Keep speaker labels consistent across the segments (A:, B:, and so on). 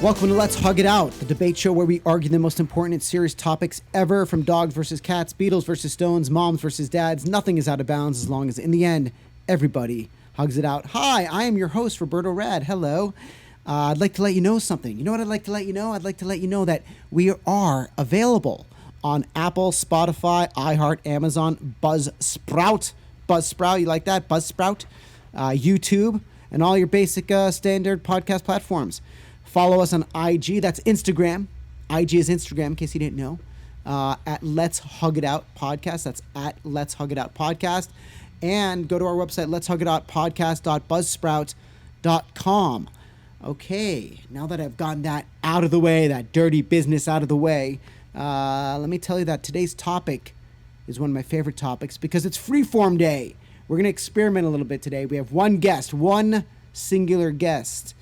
A: Welcome to Let's Hug It Out, the debate show where we argue the most important and serious topics ever, from dogs versus cats, Beatles versus Stones, moms versus dads. Nothing is out of bounds as long as, in the end, everybody hugs it out. Hi, I am your host, Roberto Raad. Hello. I'd like to let you know something. You know what I'd like to let you know? I'd like to let you know that we are available on Apple, Spotify, iHeart, Amazon, Buzzsprout. Buzzsprout, you like that? Buzzsprout. YouTube, and all your basic standard podcast platforms. Follow us on IG. That's Instagram. IG is Instagram, in case you didn't know. At Let's Hug It Out Podcast. That's at Let's Hug It Out Podcast. And go to our website, letshugitoutpodcast.buzzsprout.com. Okay, now that I've gotten that out of the way, that dirty business out of the way, let me tell you that today's topic is one of my favorite topics because it's Freeform Day. We're going to experiment a little bit today. We have one guest, one singular guest.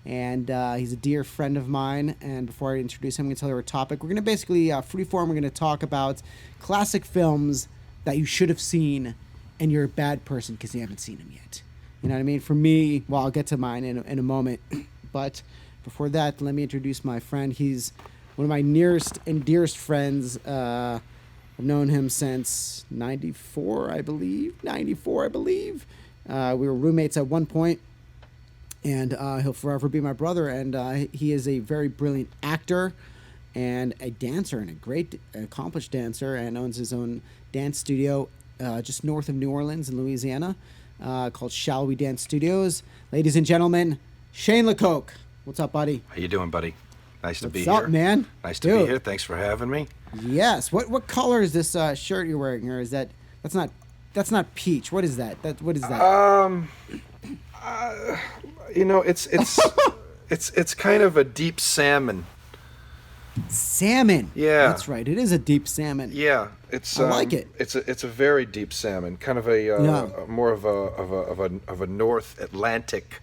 A: And he's a dear friend of mine. And before I introduce him, I'm going to tell you our topic. We're going to basically, freeform, we're going to talk about classic films that you should have seen, and you're a bad person because you haven't seen them yet. You know what I mean? For me, well, I'll get to mine in a moment. But before that, let me introduce my friend. He's one of my nearest and dearest friends. I've known him since 94, I believe. We were roommates at one point. And he'll forever be my brother. And he is a very brilliant actor and a dancer, and a great accomplished dancer, and owns his own dance studio just north of New Orleans in Louisiana called Shall We Dance Studios. Ladies and gentlemen, Shane LeCocq. What's up, buddy?
B: How you doing, buddy? Nice to be here.
A: What's up, man?
B: Nice to be here. Thanks for having me.
A: Yes. What color is this shirt you're wearing, or is that's not peach? What is that? What is that?
B: It's kind of a deep salmon.
A: Salmon.
B: Yeah,
A: that's right. It is a deep salmon.
B: Yeah,
A: I like it.
B: It's a very deep salmon, kind of more of a North Atlantic,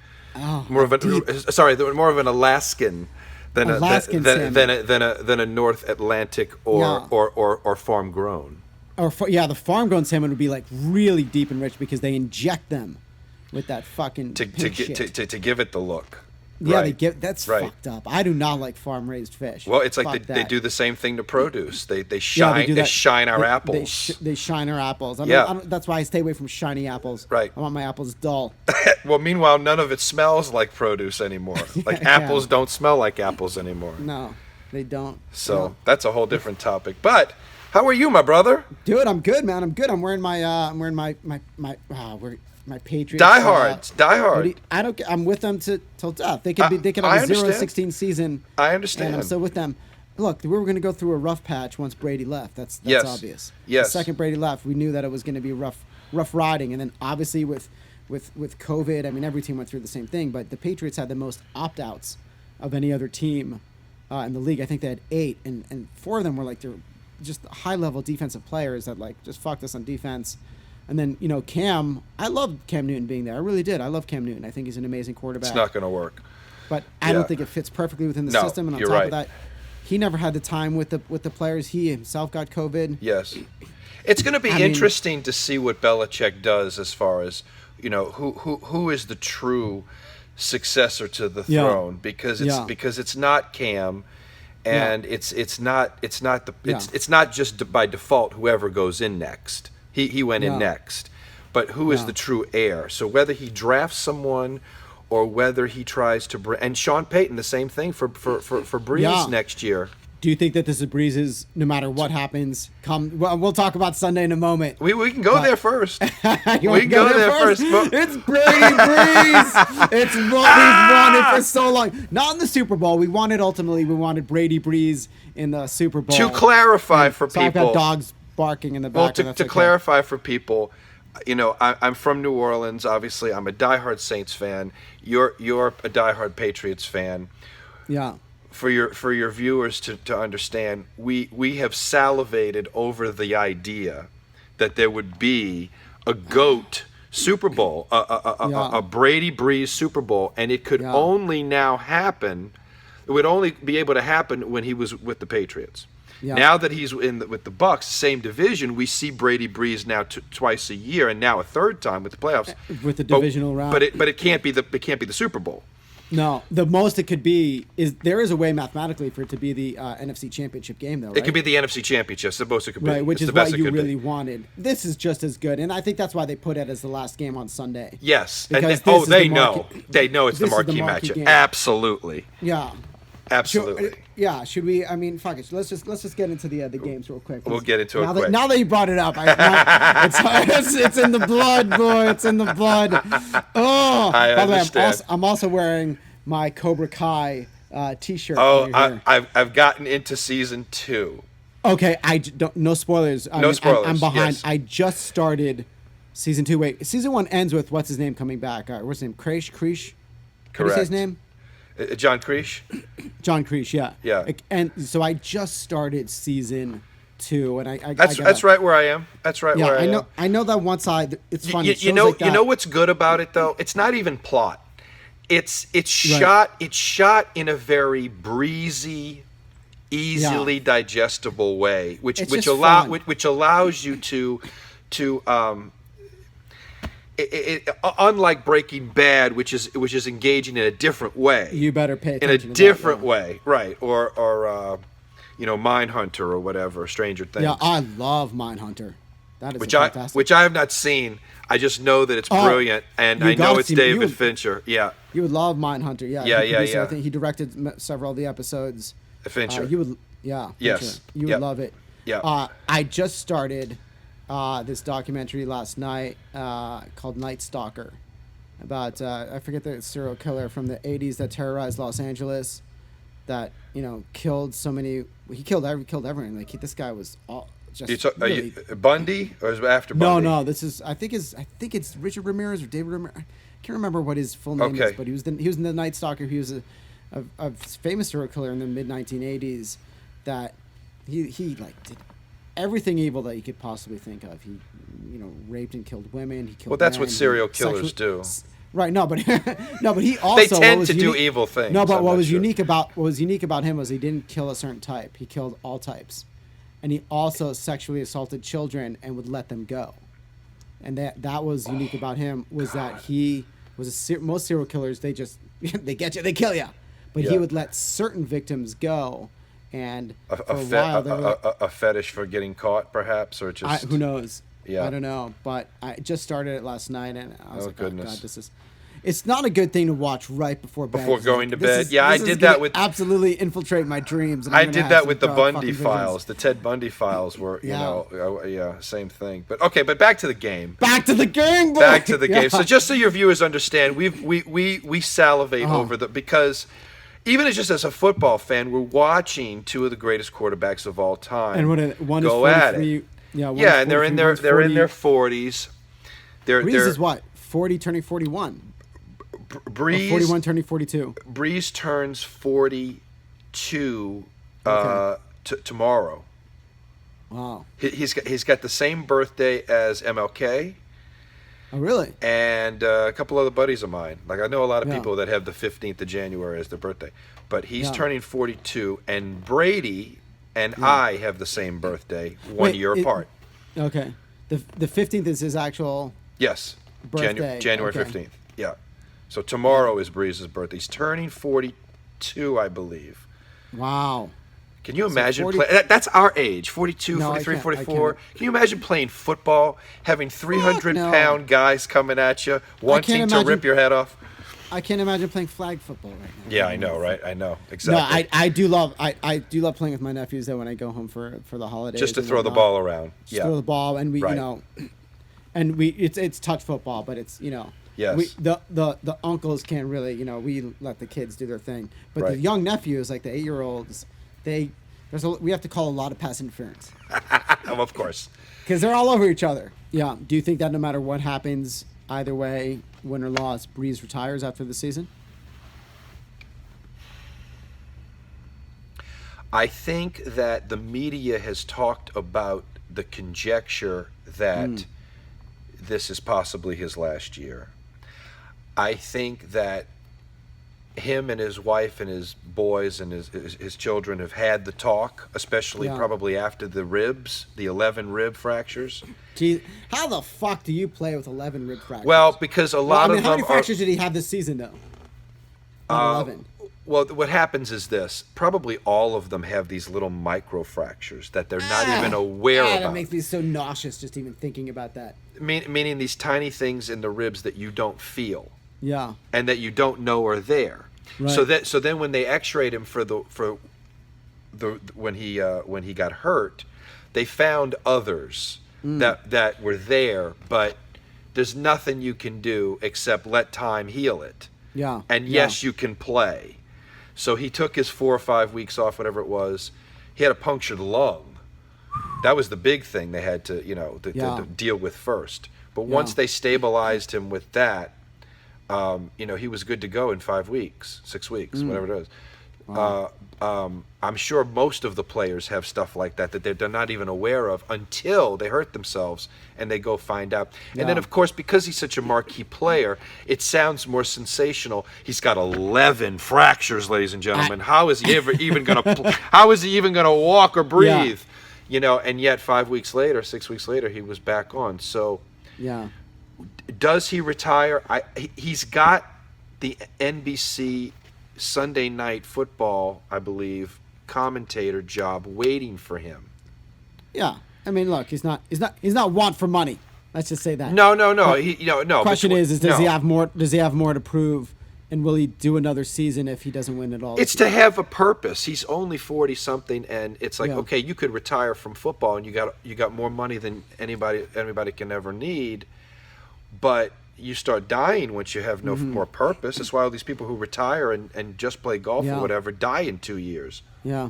B: more of an Alaskan than a North Atlantic or farm grown.
A: The farm grown salmon would be like really deep and rich because they inject them with that fucking
B: to give it the look.
A: Yeah,
B: right.
A: That's right. Fucked up. I do not like farm raised fish.
B: Well, it's like they do the same thing to produce. They shine our apples.
A: They shine our apples. That's why I stay away from shiny apples.
B: Right.
A: I want my apples dull.
B: Well, meanwhile, none of it smells like produce anymore. Apples don't smell like apples anymore.
A: No, they don't.
B: So that's a whole different topic. But how are you, my brother?
A: Dude, I'm good, man. I'm good. I'm wearing my Patriots.
B: Die hard.
A: I'm with them till death. They could have a 0-16 season.
B: I understand.
A: And I'm still with them. Look, we were going to go through a rough patch once Brady left. That's
B: yes.
A: obvious.
B: Yes.
A: The second Brady left, we knew that it was going to be rough riding. And then obviously with COVID, I mean, every team went through the same thing. But the Patriots had the most opt-outs of any other team in the league. I think they had 8, and 4 of them were they're just high-level defensive players that just fucked us on defense. And then, Cam, I loved Cam Newton being there. I really did. I love Cam Newton. I think he's an amazing quarterback.
B: It's not going to work.
A: But I don't think it fits perfectly within the system. And on top of that, he never had the time with the players. He himself got COVID.
B: Yes. It's going to be interesting to see what Belichick does as far as, who is the true successor to the throne, because it's not Cam, and it's not just by default whoever goes in next. He went in next. But who is the true heir? So whether he drafts someone or whether he tries to bring... And Sean Payton, the same thing for Brees next year.
A: Do you think that this is Brees, no matter what happens, we'll talk about Sunday in a moment.
B: We can go there first.
A: We can go there first. It's Brady Brees. It's what we've wanted for so long. Not in the Super Bowl. We wanted Brady Brees in the Super Bowl.
B: To clarify for people...
A: I've got dogs barking in the back.
B: Well, to clarify for people, I'm from New Orleans. Obviously, I'm a diehard Saints fan. You're a diehard Patriots fan.
A: Yeah.
B: For your viewers to understand, we have salivated over the idea that there would be a GOAT Super Bowl, a Brady Brees Super Bowl, and it could only now happen. It would only be able to happen when he was with the Patriots. Yeah. Now that he's with the Bucs, same division, we see Brady Brees now twice a year, and now a third time with the playoffs,
A: with the divisional round.
B: But it can't be the Super Bowl.
A: No, the most it could be is there is a way mathematically for it to be the NFC Championship game, though. Right?
B: It could be the NFC Championship. The most it could be.
A: Right, which
B: it's
A: is what you really wanted. This is just as good, and I think that's why they put it as the last game on Sunday.
B: Yes,
A: because
B: they know it's the marquee matchup.
A: Game.
B: Absolutely.
A: Yeah.
B: Absolutely.
A: Should we? I mean, fuck it. Let's just get into the games real quick.
B: We'll get into it quick.
A: Now that you brought it up, it's in the blood, boy. It's in the blood. Oh,
B: I understand.
A: By the way, I'm also wearing my Cobra Kai T-shirt.
B: Oh, I've gotten into season 2.
A: Okay, no spoilers.
B: No spoilers.
A: I'm behind.
B: Yes.
A: I just started season 2. Wait, season 1 ends with what's his name coming back? What's his name? Krish.
B: Correct.
A: Can you say his name?
B: John Krish.
A: John Krish, yeah.
B: Yeah.
A: And so I just started season 2, and I
B: that's right where I am. That's right where I am.
A: I know that one side. It's fun.
B: You know what's good about it though? It's not even plot. It's shot. It's shot in a very breezy, easily digestible way, which allows you to unlike Breaking Bad, which is engaging in a different way.
A: You better pay attention
B: in a different way, right? Or Mindhunter or whatever, Stranger Things.
A: Yeah, I love Mindhunter. That is fantastic.
B: Which I have not seen. I just know that it's brilliant, and I know it's David Fincher. Yeah,
A: you would love Mindhunter. Yeah.
B: Yeah.
A: I think he directed several of the episodes.
B: Fincher.
A: You would, yeah.
B: Yes.
A: Fincher. You would love it.
B: Yeah.
A: I just started this documentary last night called Night Stalker, about I forget the serial killer from the '80s that terrorized Los Angeles, that killed so many. He killed everyone. Like this guy was all. Really,
B: Bundy, or is it after Bundy?
A: No. This is I think it's Richard Ramirez or David Ramirez. I can't remember what his full name is, but he was in the Night Stalker. He was a famous serial killer in the mid 1980s. That he did everything evil that you could possibly think of. He raped and killed women. He killed.
B: Well, that's what serial killers do.
A: Right. No, but he also
B: they tend to do evil things.
A: No, but what was unique about him was he didn't kill a certain type. He killed all types. And he also sexually assaulted children and would let them go. And that was unique about him, was that he was most serial killers, they just they get you, they kill you. But he would let certain victims go, and for a while
B: a fetish for getting caught, perhaps, or just
A: who knows?
B: Yeah,
A: I don't know. But I just started it last night, and I was
B: goodness.
A: oh God, this is. It's not a good thing to watch right before bed.
B: Before going to bed. I did that with
A: absolutely infiltrate my dreams. And
B: I did that with the Bundy files. The Ted Bundy files were, same thing. But back to the game.
A: Back to the game, boy.
B: Back to the game. So just so your viewers understand, we salivate over because even as a football fan, we're watching two of the greatest quarterbacks of all time.
A: And one
B: go
A: is 43,
B: at it.
A: Yeah,
B: and they're in their 40s.
A: Brees is what? 40 turning 41.
B: Brees
A: 41 turning 42.
B: Brees turns 42 tomorrow.
A: Wow.
B: He's got the same birthday as MLK.
A: Oh, really?
B: And a couple other buddies of mine. Like I know a lot of people that have the 15th of January as their birthday. But he's turning 42, and Brady and I have the same birthday, one year apart.
A: Okay. The 15th is his actual birthday.
B: January 15th. Yeah. So tomorrow is Brees' birthday. He's turning 42, I believe.
A: Wow.
B: Can you imagine that's our age, 42, 43, 44. Can you imagine playing football, having 300-pound guys coming at you, wanting to rip your head off?
A: I can't imagine playing flag football right now.
B: Yeah, I know, right? I know, exactly.
A: No, I do love playing with my nephews though when I go home for the holidays.
B: Just to throw the ball around.
A: Just throw the ball, and it's touch football, but it's
B: Yes.
A: The uncles can't really, we let the kids do their thing. But the young nephews, like the 8-year-olds, we have to call a lot of pass interference.
B: Of course.
A: Because they're all over each other. Yeah. Do you think that no matter what happens, either way, win or loss, Brees retires after the season?
B: I think that the media has talked about the conjecture that this is possibly his last year. I think that him and his wife and his boys and his children have had the talk, especially probably after the 11 rib fractures.
A: Gee, how the fuck do you play with 11 rib fractures?
B: Well, because a lot of them
A: how many fractures did he have this season, though? not 11.
B: Well, what happens is this. Probably all of them have these little micro fractures that they're not even aware about.
A: That makes me so nauseous just even thinking about that.
B: Meaning these tiny things in the ribs that you don't feel.
A: Yeah.
B: And that you don't know are there.
A: Right.
B: So then when they x-rayed him for when he got hurt, they found others that were there, but there's nothing you can do except let time heal it.
A: Yeah.
B: And yes, you can play. So he took his 4 or 5 weeks off, whatever it was. He had a punctured lung. That was the big thing they had to, to deal with first. But once they stabilized him with that, he was good to go in 5 weeks, 6 weeks, whatever it is. Wow. I'm sure most of the players have stuff like that they're not even aware of until they hurt themselves and they go find out. And then, of course, because he's such a marquee player, it sounds more sensational. He's got 11 fractures, ladies and gentlemen. How is he even going to? How is he even going to walk or breathe? Yeah. And yet 5 weeks later, 6 weeks later, he was back on. So, does he retire? He's got the NBC Sunday Night Football, I believe, commentator job waiting for him.
A: Yeah, I mean, look, he's not want for money. Let's just say that.
B: No.
A: The question is does he have more? Does he have more to prove? And will he do another season if he doesn't win it all?
B: It's to have a purpose. He's only 40 something, and it's like, okay, you could retire from football, and you got more money than anybody can ever need, but you start dying once you have no more purpose. That's why all these people who retire and just play golf or whatever die in 2 years.
A: Yeah.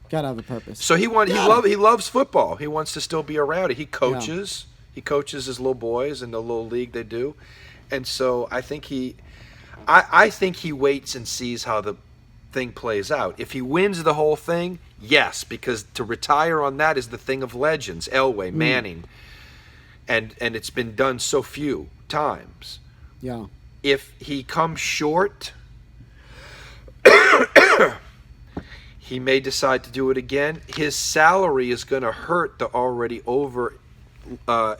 A: Gotta have a purpose.
B: So he loves football. He wants to still be around it. He coaches. Yeah. He coaches his little boys in the little league they do. And so I think he waits and sees how the thing plays out. If he wins the whole thing, yes, because to retire on that is the thing of legends. Elway, Manning. And it's been done so few times.
A: Yeah.
B: If he comes short, he may decide to do it again. His salary is going to hurt the already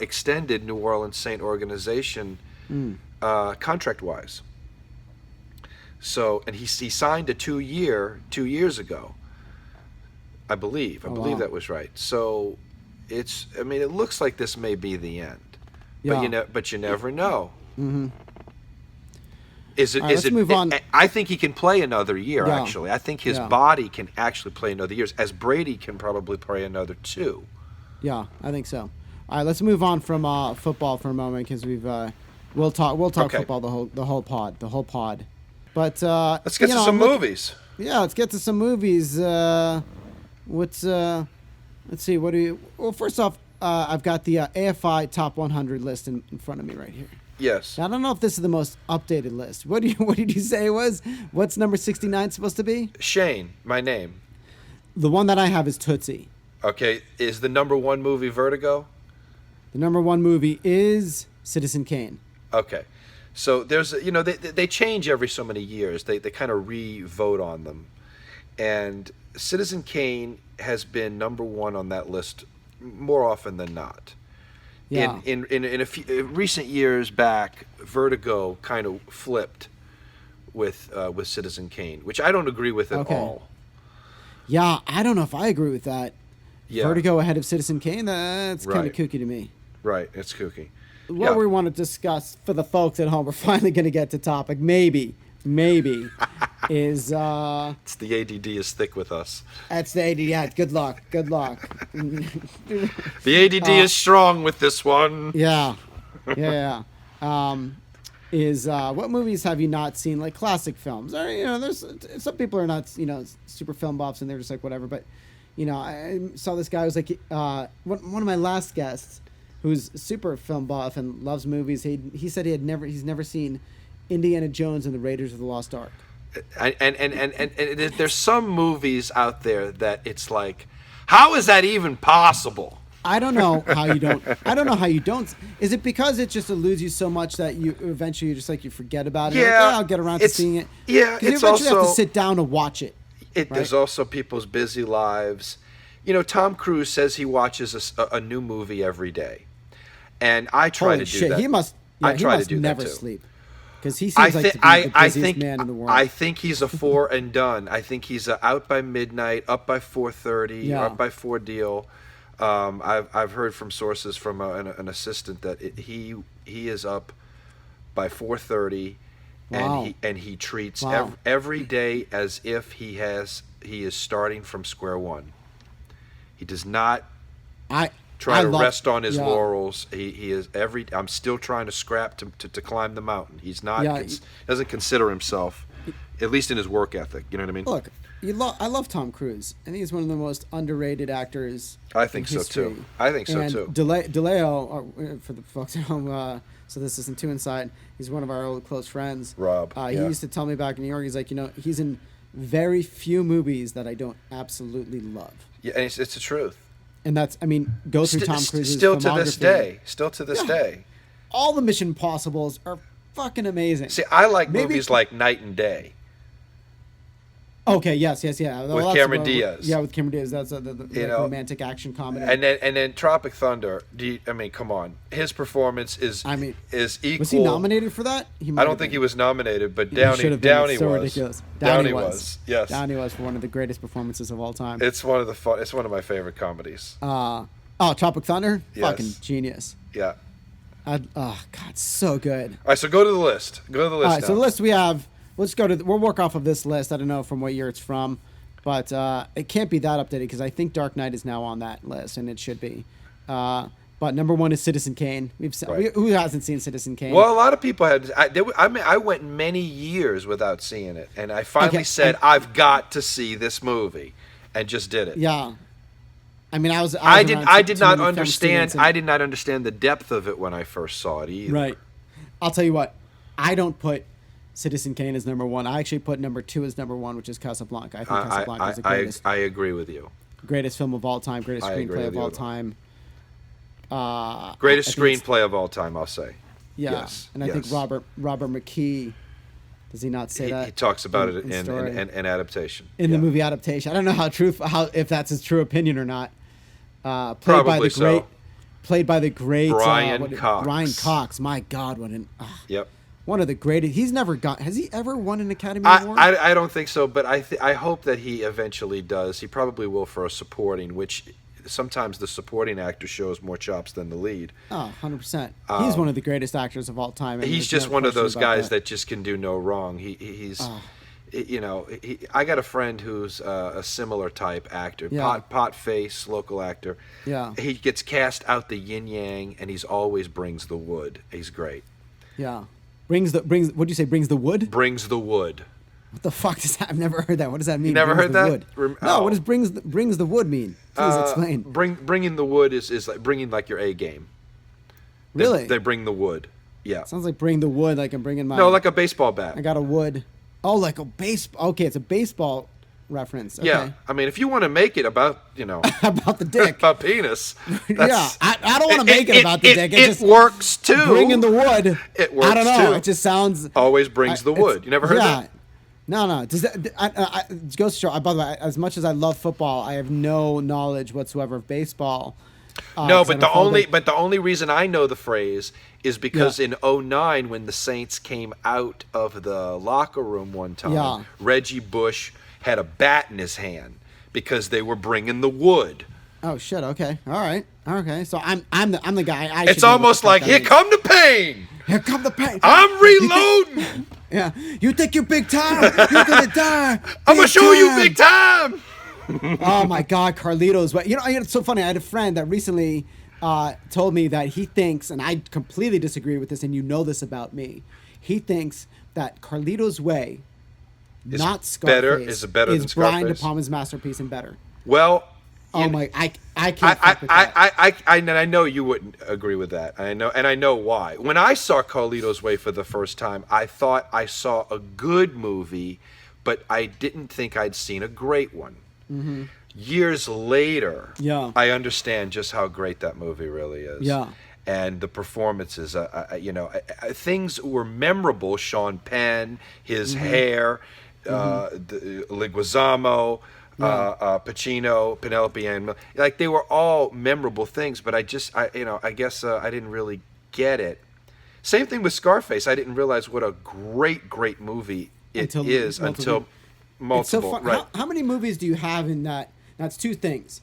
B: extended New Orleans Saint organization contract-wise. So, and he signed a 2 years ago, I believe. I believe that was right. So, it looks like this may be the end. Yeah. But you never know. Mm-hmm. Let's move on. I think he can play another year, actually. I think his body can actually play another year, as Brady can probably play another 2.
A: Yeah, I think so. All right, let's move on from football for a moment, because we'll talk football the whole pod. But
B: let's get to some movies.
A: Yeah, let's get to some movies. Let's see. Well, first off, I've got the AFI Top 100 list in front of me right here.
B: Yes.
A: Now, I don't know if this is the most updated list. What did you say it was? What's number 69 supposed to be?
B: Shane, my name.
A: The one that I have is Tootsie.
B: Okay. Is the number 1 movie Vertigo?
A: The number 1 movie is Citizen Kane.
B: Okay. So there's, they change every so many years. They kind of re-vote on them. And Citizen Kane has been number 1 on that list more often than not.
A: Yeah.
B: In a few recent years back, Vertigo kind of flipped with Citizen Kane, which I don't agree with at all.
A: Yeah, I don't know if I agree with that. Yeah. Vertigo ahead of Citizen Kane, that's kind of kooky to me.
B: Right, it's kooky.
A: What we want to discuss for the folks at home, we're finally going to get to topic, maybe, is...
B: It's the ADD is thick with us.
A: That's the ADD, yeah, good luck.
B: The ADD is strong with this one.
A: Yeah. What movies have you not seen, like classic films? Or, there's some people are not, super film buffs and they're just like, whatever, but, I saw this guy who was like, one of my last guests, who's super film buff and loves movies. He said he's never seen Indiana Jones and the Raiders of the Lost Ark.
B: And there's some movies out there that it's like, how is that even possible?
A: I don't know how you don't. Is it because it just eludes you so much that you eventually you forget about it?
B: Yeah,
A: I'll get around to seeing it.
B: Yeah,
A: you eventually have to sit down and watch it.
B: There's also people's busy lives. Tom Cruise says he watches a new movie every day. And I try to do that.
A: He must never sleep. Because he seems like to be the busiest man in the world.
B: I think he's a 4 and done. I think he's out by midnight, up by 4:30, up by 4 deal. I've heard from sources from an assistant that he is up by 4:30, and he treats every day as if he is starting from square one. He does not try to rest on his laurels. He is I'm still trying to scrap to climb the mountain. He's not doesn't consider himself, at least in his work ethic. You know what I mean?
A: Look, I love Tom Cruise. I think he's one of the most underrated actors.
B: I think so too.
A: DeLeo, for the folks at home, so this isn't too inside. He's one of our old close friends.
B: Rob.
A: He used to tell me back in New York. He's like, he's in very few movies that I don't absolutely love.
B: Yeah, and it's the truth.
A: And that's, go through Tom Cruise's
B: still to this day. Still to this day.
A: All the Mission Impossibles are fucking amazing.
B: See, I like movies like Night and Day.
A: Okay, yes.
B: With Cameron Diaz.
A: Yeah, with Cameron Diaz. That's the romantic action comedy.
B: And then Tropic Thunder. Come on. His performance is equal.
A: Was he nominated for that?
B: I don't think he was nominated, but Downey was.
A: Ridiculous.
B: Downey was. Yes.
A: Downey was for one of the greatest performances of all time.
B: It's one of my favorite comedies.
A: Tropic Thunder?
B: Yes.
A: Fucking genius.
B: Yeah.
A: God, so good.
B: All right, so go to the list. All right,
A: so the list we have. We'll work off of this list. I don't know from what year it's from, but it can't be that updated because I think Dark Knight is now on that list, and it should be. But number 1 is Citizen Kane. Who hasn't seen Citizen Kane?
B: Well, a lot of people had. I went many years without seeing it, and I finally said, I've got to see this movie, and just did it.
A: Yeah.
B: I did not understand the depth of it when I first saw it either.
A: Right. I'll tell you what. I don't put Citizen Kane is number 1. I actually put number 2 as number 1, which is Casablanca. I think Casablanca is the greatest.
B: I agree with you.
A: Greatest film of all time. Greatest screenplay of all time.
B: Greatest screenplay of all time, I'll say.
A: Yeah,
B: yes.
A: And I think Robert McKee. Does he not say that?
B: He talks about it in adaptation.
A: In the movie adaptation, I don't know if that's his true opinion or not. Played by the great
B: Brian Cox.
A: Brian Cox. My God, what an.
B: Yep.
A: One of the greatest. Has he ever won an Academy Award?
B: I don't think so, but I hope that he eventually does. He probably will for a supporting, which sometimes the supporting actor shows more chops than the lead.
A: Oh, 100%. He's one of the greatest actors of all time.
B: He's just one of those guys that just can do no wrong. He's I got a friend who's a similar type actor, pot face local actor.
A: Yeah.
B: He gets cast out the yin yang, and he's always brings the wood. He's great.
A: Yeah. What'd you say? Brings the wood?
B: Brings the wood.
A: What the fuck does that? I've never heard that. What does that mean?
B: You never heard that?
A: No. What does brings the wood mean? Please explain.
B: Bringing the wood is like bringing like your A game.
A: Really?
B: They bring the wood. Yeah.
A: Sounds like bring the wood. Like I'm bringing my.
B: No, like a baseball bat.
A: I got a wood. Oh, like a baseball. Okay, it's a baseball reference. Okay.
B: Yeah. If you want to make it about
A: about the dick,
B: about penis.
A: Yeah. I don't want to make it about the dick.
B: It works too.
A: Bringing the wood.
B: It works too.
A: I don't know. It just sounds.
B: Always brings the wood. You never heard that?
A: No. Does that? It goes to show. By the way, as much as I love football, I have no knowledge whatsoever of baseball.
B: No, but the only reason I know the phrase is because in 2009, when the Saints came out of the locker room one time, Reggie Bush had a bat in his hand because they were bringing the wood.
A: Oh shit! Okay, all right, okay. So I'm the guy.
B: It's almost like here come the pain.
A: Here come the pain.
B: I'm reloading.
A: You think you're big time? You're gonna die.
B: I'm gonna show you big time.
A: Oh my God, Carlitos! But it's so funny. I had a friend that recently told me that he thinks, and I completely disagree with this, and you know this about me. He thinks that Carlitos Way, not Scarface,
B: is better than Scarface.
A: Brian De Palma's masterpiece and better.
B: Well,
A: I can't.
B: I know you wouldn't agree with that. I know why. When I saw Carlitos Way for the first time, I thought I saw a good movie, but I didn't think I'd seen a great one. Mm-hmm. Years later, I understand just how great that movie really is.
A: Yeah.
B: And the performances, things were memorable. Sean Penn, his hair, Leguizamo, Pacino, Penelope Ann, like they were all memorable things. But I guess I didn't really get it. Same thing with Scarface. I didn't realize what a great movie it is until multiple.
A: It's so fun.
B: Right.
A: How many movies do you have in that? That's two things.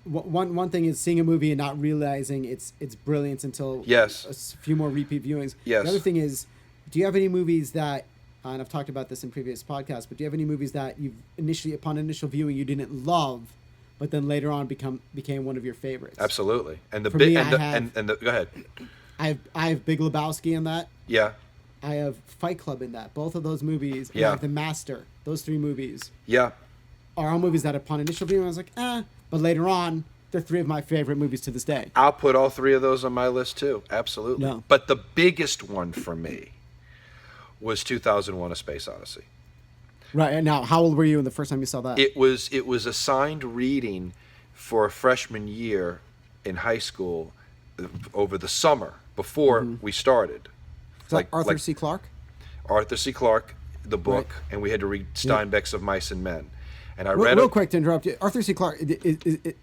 A: One thing is seeing a movie and not realizing its brilliance until a few more repeat viewings.
B: Yes.
A: The other thing is, do you have any movies that, and I've talked about this in previous podcasts, but do you have any movies that you've upon initial viewing, you didn't love, but then later on became one of your favorites?
B: Absolutely. And
A: go
B: ahead.
A: I have Big Lebowski in that.
B: Yeah.
A: I have Fight Club in that. Both of those movies. And
B: Yeah.
A: I have The Master. Those three movies.
B: Yeah.
A: Are all movies that upon initial viewing I was like, but later on, they're three of my favorite movies to this day.
B: I'll put all three of those on my list too. Absolutely.
A: No.
B: But the biggest one for me was 2001: A Space Odyssey.
A: Right. And now, how old were you the first time you saw that?
B: It was assigned reading for a freshman year in high school over the summer before we started.
A: Is that Arthur C. Clarke?
B: Arthur C. Clarke, the book,
A: Right.
B: and we had to read Steinbeck's Of Mice and Men. And I
A: read real quick to interrupt you. Arthur C. Clarke,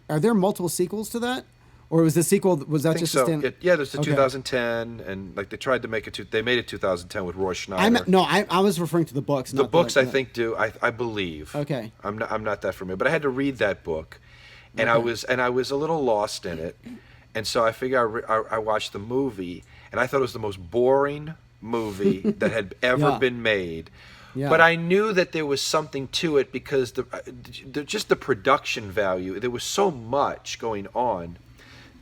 A: are there multiple sequels to that? Or was the sequel, was that just a stand?
B: There's the 2010, and like they tried to make it, they made it 2010 with Roy Schneider.
A: I was referring to the books.
B: The books, I think, do, I believe.
A: Okay.
B: I'm not that familiar, but I had to read that book, and I was a little lost in it, and so I figured I watched the movie, and I thought it was the most boring movie that had ever been made. Yeah. But I knew that there was something to it because just the production value. There was so much going on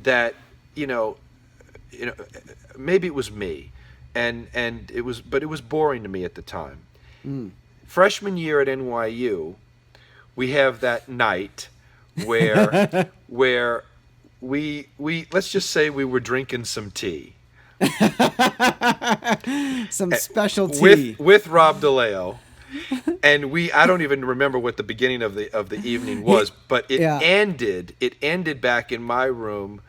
B: that maybe it was me, and it was boring to me at the time. Freshman year at NYU, we have that night where we let's just say we were drinking some tea.
A: Some special tea
B: with Rob DeLeo, and I don't even remember what the beginning of the evening was, but it ended back in my room,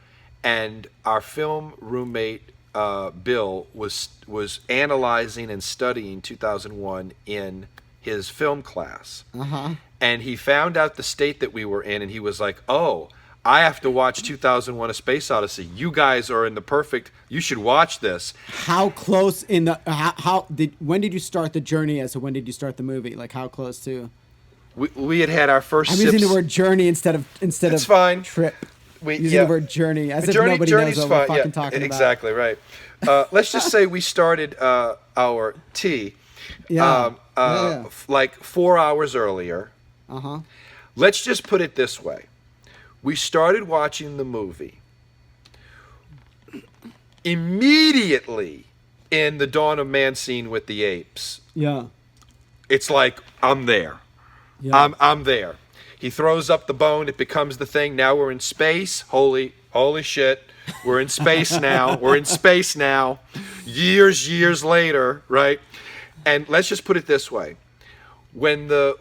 B: and our film roommate Bill was analyzing and studying 2001 in his film class, and he found out the state that we were in, and he was like, "Oh, I have to watch 2001: A Space Odyssey. You guys are in the perfect. You should watch this."
A: How close when did you start the journey as to when did you start the movie? Like how close to?
B: We had our first.
A: I'm using the word journey instead of
B: fine.
A: Trip. Using the word journey as if nobody knows what we're fucking talking about.
B: Exactly right. Let's just say we started our tea. Like 4 hours earlier. Let's just put it this way. We started watching the movie immediately in the Dawn of Man scene with the apes.
A: Yeah.
B: It's like, I'm there. Yeah. I'm there. He throws up the bone. It becomes the thing. Now we're in space. Holy shit. We're in space now. We're in space now. Years later, right? And let's just put it this way. When the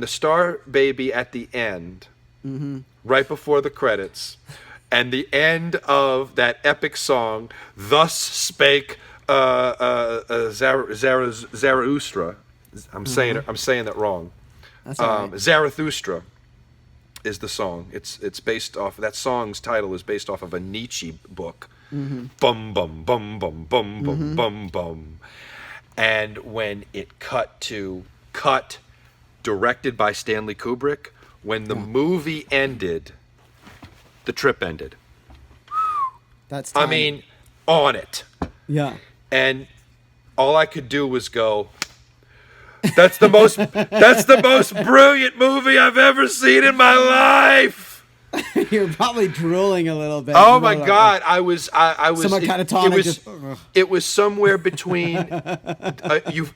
B: star baby at the end, right before the credits, and the end of that epic song, "Thus Spake Zarathustra." I'm saying that wrong.
A: That's all right.
B: Zarathustra is the song. It's based off. That song's title is based off of a Nietzsche book. Bum bum bum bum bum bum bum bum. And when it cut, directed by Stanley Kubrick, when the movie ended, the trip ended.
A: That's time.
B: I mean, on it.
A: Yeah.
B: And all I could do was go, that's the most brilliant movie I've ever seen in my life.
A: You're probably drooling a little bit.
B: Oh my God. I was
A: someone kind of talking.
B: It was somewhere between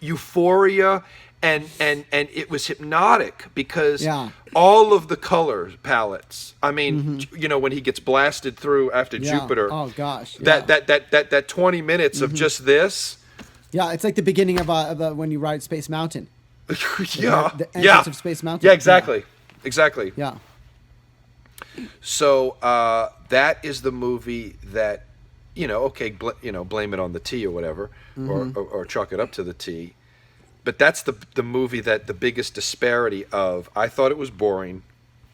B: euphoria and it was hypnotic because all of the color palettes. I mean, when he gets blasted through after Jupiter.
A: Oh gosh.
B: That 20 minutes of just this.
A: Yeah, it's like the beginning of when you ride Space Mountain. The entrance of Space Mountain.
B: Yeah, exactly. Exactly.
A: Yeah.
B: So that is the movie that, blame it on the tea or whatever, or chalk it up to the tea. But that's the movie that the biggest disparity of, I thought it was boring,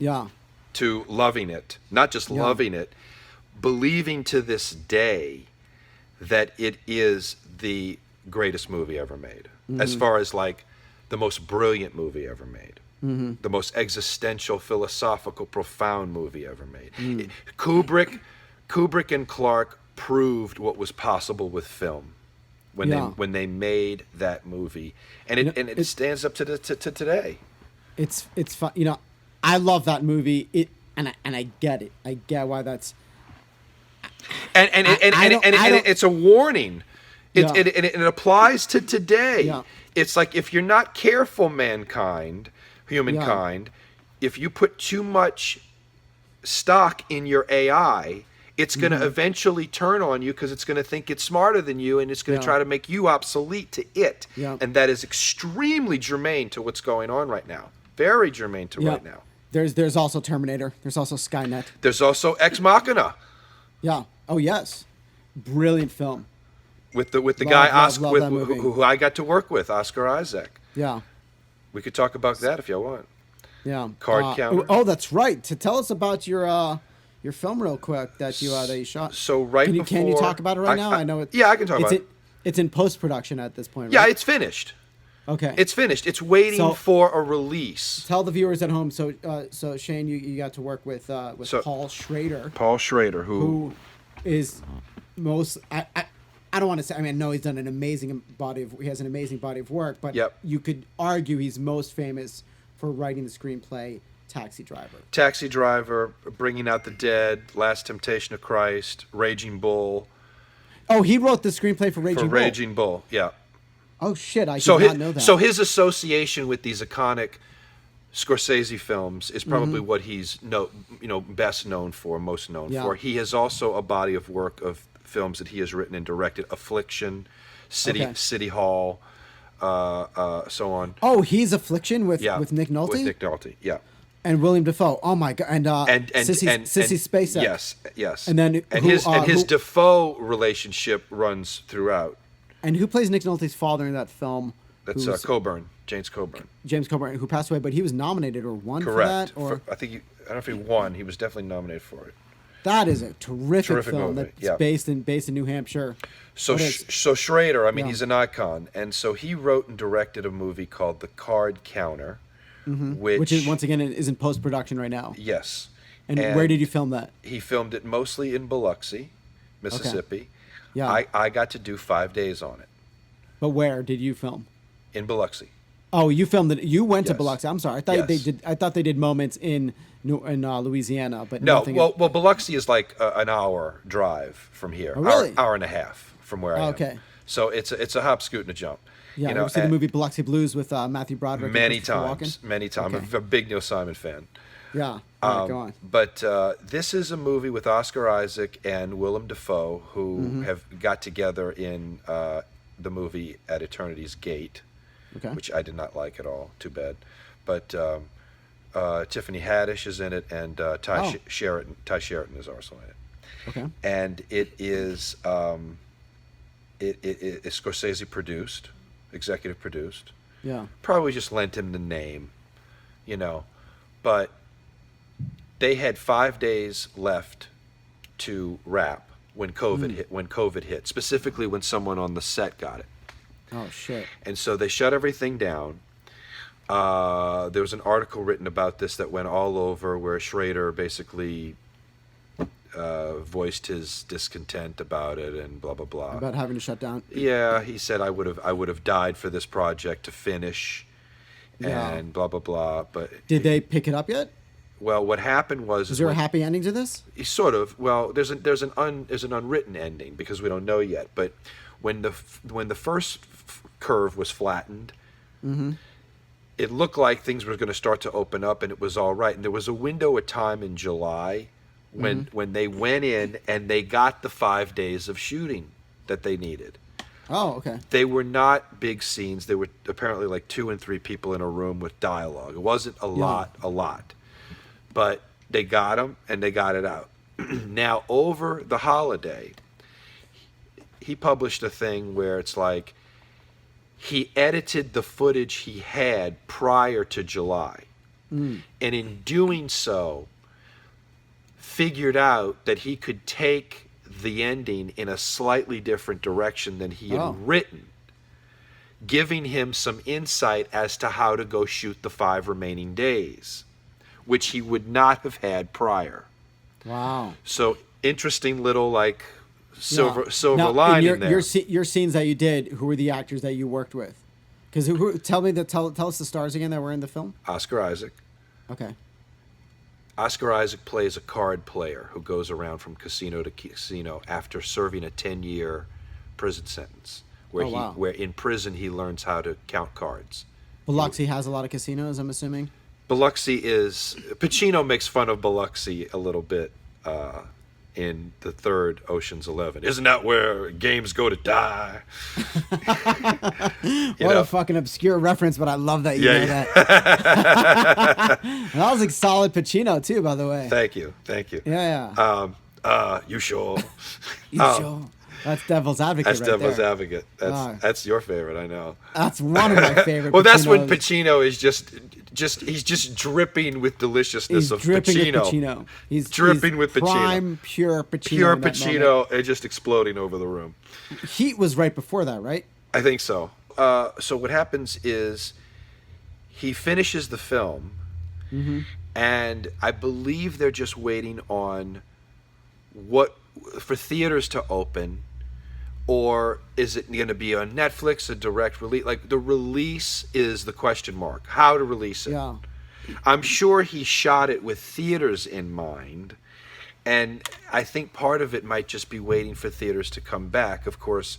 B: to loving it. Not just loving it, believing to this day that it is the greatest movie ever made, as far as like the most brilliant movie ever made, the most existential, philosophical, profound movie ever made. Kubrick and Clark proved what was possible with film when they made that movie, and it stands up to today.
A: It's fun. You know, I love that movie. And I get it. I get why that's.
B: And it's a warning. It applies to today.
A: Yeah.
B: It's like, if you're not careful, humankind, if you put too much stock in your AI, it's going to eventually turn on you, because it's going to think it's smarter than you, and it's going to try to make you obsolete to it.
A: Yeah.
B: And that is extremely germane to what's going on right now. Very germane to right now.
A: There's also Terminator. There's also Skynet.
B: There's also Ex Machina.
A: Yeah. Oh yes. Brilliant film.
B: With the guy who I got to work with, Oscar Isaac.
A: Yeah.
B: We could talk about that if you want.
A: Yeah.
B: Card counter.
A: Oh, that's right. To tell us about your film real quick that you shot.
B: So
A: can you talk about it right now? I know it.
B: Yeah, I can talk about it.
A: It's in post production at this point, right?
B: Yeah, it's finished.
A: Okay.
B: It's finished. It's waiting for a release.
A: Tell the viewers at home. So Shane, you got to work with Paul Schrader.
B: Paul Schrader, who
A: is most. I don't want to say. I mean, no, he's done an amazing body of. He has an amazing body of work, but you could argue he's most famous for writing the screenplay Taxi Driver.
B: Taxi Driver, Bringing Out the Dead, Last Temptation of Christ, Raging Bull.
A: Oh, he wrote the screenplay for Raging Bull.
B: Raging Bull, yeah.
A: Oh shit! I did not know that.
B: So his association with these iconic Scorsese films is probably what he's best known for, most known for. He has also a body of work of films that he has written and directed: Affliction, City Hall, so on.
A: Oh, he's Affliction with Nick Nolte.
B: With Nick Nolte, yeah.
A: And William Dafoe. Oh my god! And Sissy Spacek.
B: Yes.
A: And then
B: his Dafoe relationship runs throughout.
A: And who plays Nick Nolte's father in that film?
B: That's Coburn, James Coburn.
A: James Coburn, who passed away, but he was nominated or won for that. Or
B: I don't know if he won. He was definitely nominated for it.
A: That is a terrific film.
B: Movie.
A: That's based in New Hampshire.
B: So Schrader, I mean, he's an icon, and so he wrote and directed a movie called The Card Counter, which is,
A: once again, is in post production right now.
B: Yes.
A: And where did you film that?
B: He filmed it mostly in Biloxi, Mississippi.
A: Okay. Yeah.
B: I got to do 5 days on it.
A: But where did you film?
B: In Biloxi.
A: Oh, you filmed it. You went to Biloxi. I'm sorry. I thought they did. I thought they did moments in Louisiana, but
B: no.
A: Nothing
B: Well, Biloxi is like an hour drive from here.
A: Oh, really?
B: Hour and a half from where I am.
A: Okay.
B: So it's a hop, scoot, and a jump.
A: Yeah, you ever see the movie Biloxi Blues with Matthew Broderick?
B: Many times.
A: Okay.
B: I'm a big Neil Simon fan.
A: Yeah. All right, go on.
B: But this is a movie with Oscar Isaac and Willem Dafoe, who have got together in the movie At Eternity's Gate, which I did not like at all. Too bad. But Tiffany Haddish is in it, and Ty Sheraton is also in it.
A: Okay.
B: And it is it is Scorsese produced, executive produced.
A: Yeah. Probably
B: just lent him the name, but they had 5 days left to wrap when COVID hit, specifically when someone on the set got it.
A: Oh shit.
B: And so they shut everything down. There was an article written about this that went all over, where Schrader basically voiced his discontent about it and blah blah blah.
A: About having to shut down.
B: Yeah, he said, I would have died for this project to finish, and blah blah blah. But
A: did they pick it up yet?
B: Well, what happened was...
A: Is there a happy ending to this?
B: Sort of. Well, there's an unwritten ending, because we don't know yet. But when the first curve was flattened, it looked like things were going to start to open up, and it was all right. And there was a window of time in July when they went in and they got the 5 days of shooting that they needed.
A: Oh, okay.
B: They were not big scenes. They were apparently like 2 and 3 people in a room with dialogue. It wasn't a lot. But they got them, and they got it out. Now, over the holiday, he published a thing where it's like he edited the footage he had prior to July. And in doing so, figured out that he could take the ending in a slightly different direction than he had written, giving him some insight as to how to go shoot the 5 remaining days, which he would not have had prior.
A: Wow.
B: So interesting little silver
A: now,
B: lining
A: your,
B: there.
A: Your scenes that you did, who were the actors that you worked with? Because tell us the stars again that were in the film.
B: Oscar Isaac.
A: Okay.
B: Oscar Isaac plays a card player who goes around from casino to casino after serving a 10-year prison sentence, where in prison he learns how to count cards.
A: Biloxi has a lot of casinos, I'm assuming.
B: Pacino makes fun of Biloxi a little bit in the third Ocean's 11. Isn't that where games go to die?
A: What a fucking obscure reference, but I love that you know that. That was solid Pacino too, by the way.
B: Thank you.
A: Yeah.
B: You sure?
A: Sure? That's Devil's Advocate.
B: That's
A: right
B: Devil's
A: there.
B: Advocate. That's your favorite, I know.
A: That's one of my favorite.
B: Well, that's when Pacino is he's just dripping with deliciousness of Pacino.
A: He's
B: dripping with Pacino.
A: Prime, pure Pacino.
B: Pure Pacino and just exploding over the room.
A: Heat was right before that, right?
B: I think so. So what happens is he finishes the film, and I believe they're just waiting on for theaters to open. Or is it going to be on Netflix, a direct release? Like, the release is the question mark. How to release it.
A: Yeah.
B: I'm sure he shot it with theaters in mind. And I think part of it might just be waiting for theaters to come back. Of course,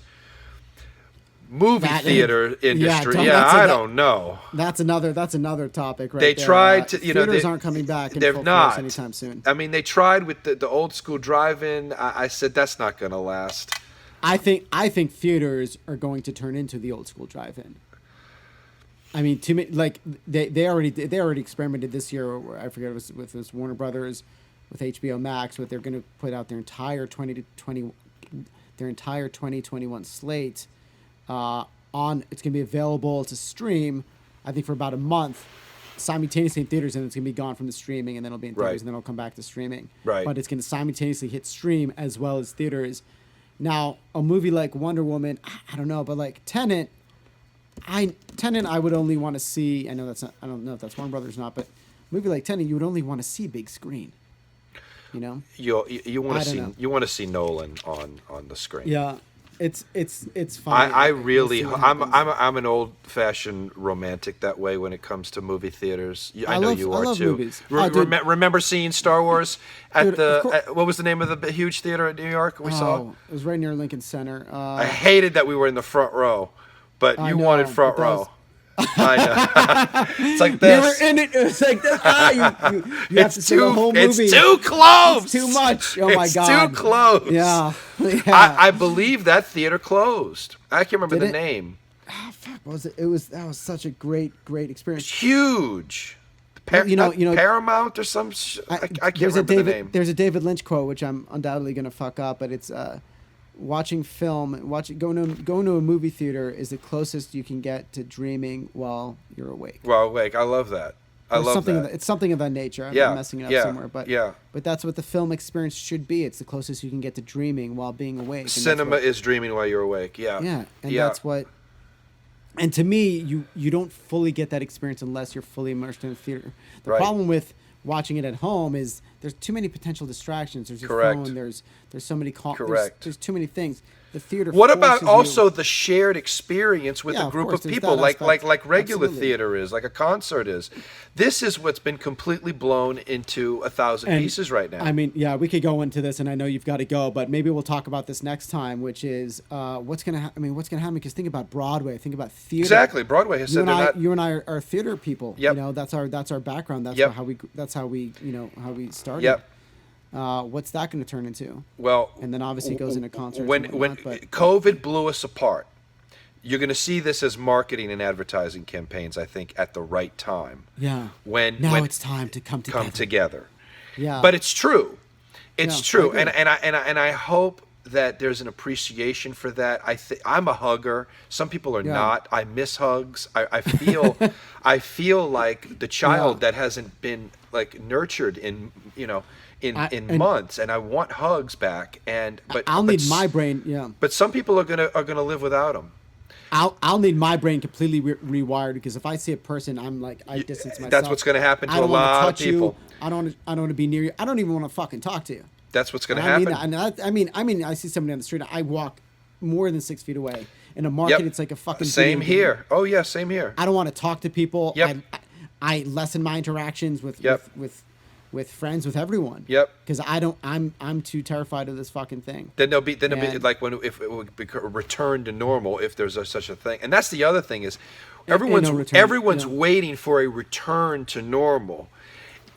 B: theater industry. I don't know.
A: That's another topic, right?
B: They
A: there.
B: tried to,
A: theaters aren't coming back in full force anytime soon.
B: I mean, they tried with the old school drive-in. I said that's not going to last.
A: I think theaters are going to turn into the old school drive-in. I mean, to me, like they already experimented this year. I forget it was with this Warner Brothers, with HBO Max, but they're going to put out their entire 2021 slate on. It's going to be available to stream, I think, for about a month, simultaneously in theaters, and it's going to be gone from the streaming, and then it'll be in theaters, and then it'll come back to streaming.
B: Right.
A: But it's going to simultaneously hit stream as well as theaters. Now, a movie like Wonder Woman, I don't know, but like Tenet, I would only want to see. I don't know if that's Warner Brothers or not, but a movie like Tenet, you would only want to see big screen. You know,
B: you want to see Nolan on the screen.
A: Yeah, it's fine.
B: I'm an old fashioned romantic that way when it comes to movie theaters. I know you are too.
A: Movies.
B: Remember seeing Star Wars at what was the name of the huge theater in New York we saw?
A: It was right near Lincoln Center.
B: I hated that we were in the front row, but you wanted front row. I know. It's like this.
A: You were in it. It was like this. You have to see the whole movie.
B: It's too close.
A: It's too much. Oh my God.
B: It's too close.
A: Yeah.
B: I believe that theater closed. I can't remember the name.
A: Oh, fuck. What was it? That was such a great experience.
B: It's huge. Paramount or some. I can't remember the name.
A: There's a David Lynch quote, which I'm undoubtedly going to fuck up, but it's going to a movie theater is the closest you can get to dreaming while you're awake.
B: While awake, I love that.
A: It's something of that nature. I'm messing it up somewhere, but that's what the film experience should be. It's the closest you can get to dreaming while being awake.
B: Cinema is dreaming while you're awake. Yeah.
A: That's what. And to me, you don't fully get that experience unless you're fully immersed in the theater. The problem with watching it at home is there's too many potential distractions. There's your phone. There's so many calls. There's too many things. The theater.
B: What about also the shared experience with a group of people, like regular theater is, like a concert is? This is what's been completely blown into 1,000 pieces right now.
A: I mean, we could go into this, and I know you've got to go, but maybe we'll talk about this next time, which is what's going to happen. Because think about Broadway. Think about theater.
B: Exactly, Broadway has said
A: you and I are theater people.
B: Yep.
A: You know, that's our background. That's how we started.
B: Yep.
A: What's that going to turn into?
B: Well,
A: and then obviously it goes into concerts.
B: When COVID blew us apart, you're going to see this as marketing and advertising campaigns, I think, at the right time.
A: Yeah.
B: When
A: it's time to come
B: together.
A: Yeah.
B: But it's true. It's true, and I hope that there's an appreciation for that. I'm a hugger. Some people are not. I miss hugs. I feel like the child that hasn't been like nurtured in in months, and I want hugs back.
A: I'll need my brain. Yeah.
B: But some people are gonna live without them.
A: I'll need my brain completely rewired, because if I see a person, I'm like, I distance myself.
B: That's what's going to happen to a lot of people.
A: I don't want to be near you. I don't even want to fucking talk to you.
B: That's what's going to happen.
A: I mean, I see somebody on the street. I walk more than 6 feet away. In a market, It's like a fucking
B: same here. Oh yeah, same here.
A: I don't want to talk to people.
B: Yep.
A: I lessen my interactions with friends, with everyone.
B: Yep.
A: Because I'm too terrified of this fucking thing.
B: Then there'll be like if it would return to normal, if there's such a thing. And that's the other thing is, everyone's waiting for a return to normal.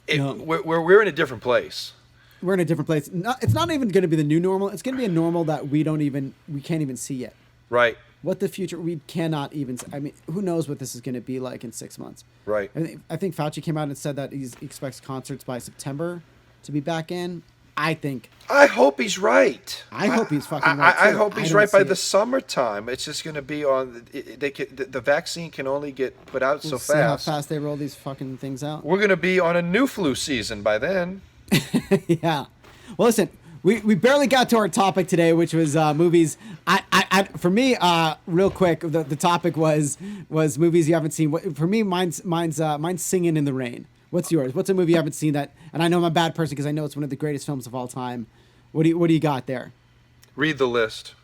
B: We're in a different place.
A: We're in a different place. It's not even going to be the new normal. It's going to be a normal that we can't even see yet.
B: Right.
A: What the future, we cannot even. I mean, who knows what this is going to be like in 6 months?
B: Right.
A: I think Fauci came out and said that he expects concerts by September to be back in. I
B: hope he's right.
A: I hope he's fucking right.
B: I hope he's right by the summertime. It's just going to be on. The vaccine can only get put out so fast. See
A: how fast they roll these fucking things out.
B: We're going to be on a new flu season by then.
A: Yeah. Well, listen. We barely got to our topic today, which was movies. For me, real quick, the topic was movies you haven't seen. For me, mine's Singing in the Rain. What's yours? What's a movie you haven't seen that? And I know I'm a bad person because I know it's one of the greatest films of all time. What do you got there?
B: Read the list.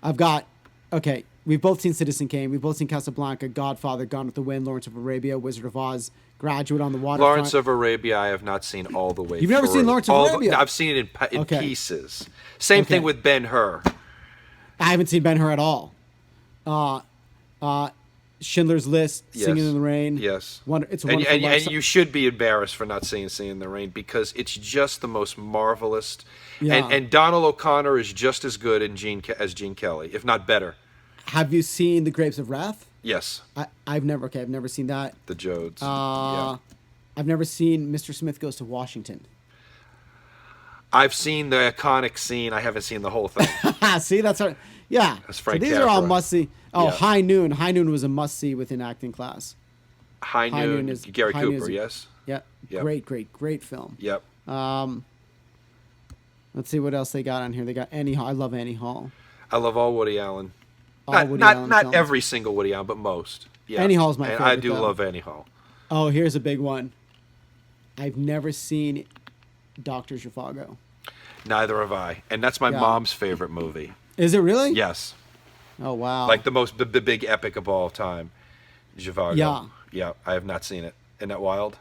A: I've got. Okay, we've both seen Citizen Kane. We've both seen Casablanca, Godfather, Gone with the Wind, Lawrence of Arabia, Wizard of Oz, Graduate on the Waterfront.
B: Lawrence of Arabia, I have not seen all the way.
A: You've never seen Lawrence of Arabia?
B: I've seen it in pieces. Same thing with Ben-Hur.
A: I haven't seen Ben-Hur at all. Schindler's List,
B: yes.
A: Singing in the Rain.
B: Yes.
A: It's a wonderful
B: and you should be embarrassed for not seeing Singing in the Rain, because it's just the most marvelous. Yeah. And Donald O'Connor is just as good as Gene Kelly, if not better.
A: Have you seen The Grapes of Wrath?
B: Yes.
A: I've never seen that.
B: The Jodes.
A: I've never seen Mr. Smith Goes to Washington.
B: I've seen the iconic scene. I haven't seen the whole thing.
A: See, that's our, yeah.
B: That's Frank
A: so these
B: Capra.
A: are all must see. Oh,
B: yeah.
A: High Noon. High Noon was a must see within acting class.
B: High Noon is Gary Cooper. Yes.
A: Yeah. Yep. Great film.
B: Yep.
A: Let's see what else they got on here. They got Annie Hall. I love Annie Hall.
B: I love all Woody Allen.
A: Not
B: every single Woody Allen, but most. Yeah.
A: Annie Hall's my favorite.
B: I do love Annie Hall.
A: Oh, here's a big one. I've never seen Dr. Zhivago.
B: Neither have I, and that's my mom's favorite movie.
A: Is it really?
B: Yes.
A: Oh wow!
B: Like the big epic of all time, Zhivago. Yeah. I have not seen it. Isn't that wild?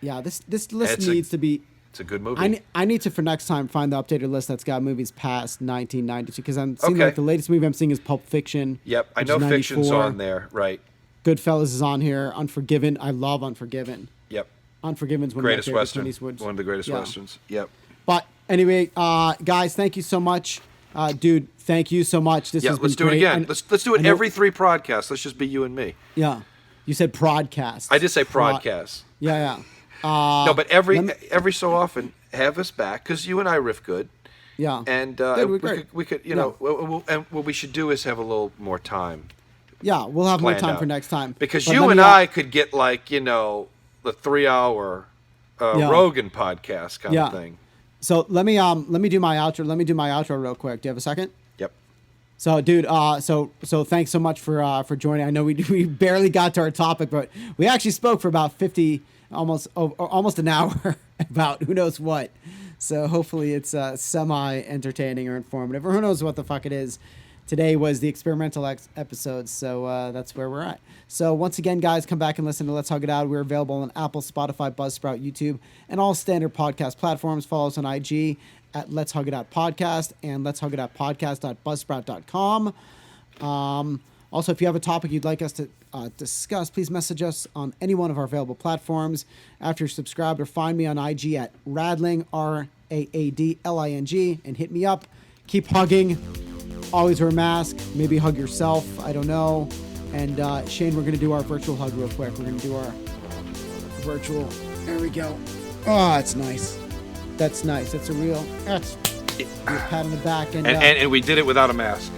A: Yeah. This list needs to be.
B: It's a good movie.
A: I need to, for next time, find the updated list that's got movies past 1992, because I'm seeing like the latest movie I'm seeing is Pulp Fiction.
B: Yep, I know Fiction's on there, right?
A: Goodfellas is on here. Unforgiven. I love Unforgiven.
B: Yep.
A: Unforgiven's one
B: greatest
A: of my
B: Western.
A: Western.
B: One of the greatest Westerns. Yep.
A: But anyway, guys, thank you so much. Dude, thank you so much. This has been
B: let's do
A: great.
B: it again. Let's do it every 3 podcasts. Let's just be you and me.
A: Yeah. You said prodcast.
B: I did say prodcast.
A: Yeah.
B: No, but every so often, have us back, because you and I riff good.
A: Yeah.
B: And we could know, what we should do is have a little more time.
A: Yeah, we'll have more time for next time.
B: Because you and I could get like, the 3-hour Rogan podcast kind of thing.
A: So let me do my outro. Let me do my outro real quick. Do you have a second?
B: Yep.
A: So, dude, so thanks so much for joining. I know we barely got to our topic, but we actually spoke for about 50, almost an hour about who knows what. So hopefully it's semi-entertaining or informative, or who knows what the fuck it is. Today was the experimental episode, so that's where we're at. So once again, guys, come back and listen to Let's Hug It Out. We're available on Apple, Spotify, Buzzsprout, YouTube, and all standard podcast platforms. Follow us on IG at Let's Hug It Out Podcast and Let's Hug It Out Podcast.buzzsprout.com. Also, if you have a topic you'd like us to discuss, please message us on any one of our available platforms. After you're subscribed, or find me on IG at Radling, RAADLING, and hit me up. Keep hugging. Always wear a mask. Maybe hug yourself. I don't know. And Shane, we're going to do our virtual hug real quick. We're going to do our virtual. There we go. Oh, that's nice. That's nice. That's a real. That's a pat on the back.
B: And we did it without a mask.